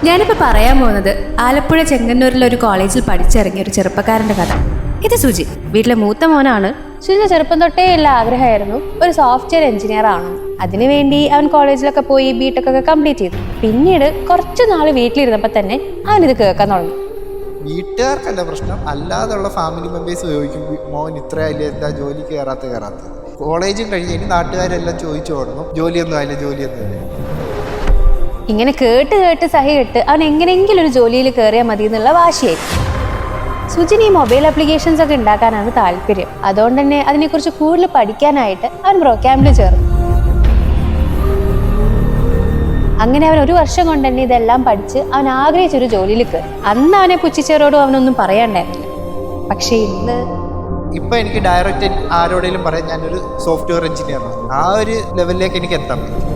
ഞാനിപ്പോൾ പറയാൻ പോകുന്നത് ആലപ്പുഴ ചെങ്ങന്നൂരിലെ ഒരു കോളേജിൽ പഠിച്ചിറങ്ങിയ ഒരു ചെറുപ്പക്കാരൻ്റെ കഥ. ഇത് സുജി, വീട്ടിലെ മൂത്ത മോനാണ്. സുജിന്റെ ചെറുപ്പം തൊട്ടേ എല്ലാ ആഗ്രഹമായിരുന്നു ഒരു സോഫ്റ്റ്വെയർ എഞ്ചിനീയർ ആണെന്ന്. അതിനുവേണ്ടി അവൻ കോളേജിലൊക്കെ പോയി ബിടെക് ഒക്കെ കംപ്ലീറ്റ് ചെയ്തു. പിന്നീട് കുറച്ചു നാൾ വീട്ടിലിരുന്നപ്പോൾ തന്നെ അവനിത് കേൾക്കാൻ തുടങ്ങി. വീട്ടുകാർക്കല്ല പ്രശ്നം, അല്ലാതെയുള്ള ഫാമിലി മെമ്പേഴ്സ് ചോദിക്കും, മോൻ ഇത്ര അതിൽ എന്താ ജോലി കയറാത്ത. കോളേജും കഴിഞ്ഞ് നാട്ടുകാരെല്ലാം ചോദിച്ചു തുടങ്ങും, ജോലിയൊന്നും ഇല്ല. ഇങ്ങനെ കേട്ട് സഹി കെട്ട് അവൻ എങ്ങനെയെങ്കിലും ഒരു ജോലിയിൽ കയറിയാൽ മതി എന്നുള്ള വാശിയായി. സുജിന് ഈ മൊബൈൽ ആപ്ലിക്കേഷൻസ് ഒക്കെ ഉണ്ടാക്കാനാണ് താല്പര്യം. അതുകൊണ്ട് തന്നെ അതിനെക്കുറിച്ച് കൂടുതൽ പഠിക്കാനായിട്ട് അവൻ പ്രോഗ്രാമിൽ ചേർന്നു. അങ്ങനെ അവൻ 1 വർഷം കൊണ്ട് തന്നെ ഇതെല്ലാം പഠിച്ച് അവൻ ആഗ്രഹിച്ചൊരു ജോലിയിൽ കയറി. അന്ന് അവനെ പുച്ഛിച്ചവരോടും അവനൊന്നും പറയാണ്ടായിരുന്നില്ല. പക്ഷെ ഇപ്പൊ എനിക്ക് ഡയറക്റ്റ് ആരോടെങ്കിലും പറയാം ഞാനൊരു സോഫ്റ്റ്വെയർ എഞ്ചിനീയറാണ്. ആ ഒരു ലെവലിലേക്ക് എനിക്ക് എത്താൻ പറ്റും.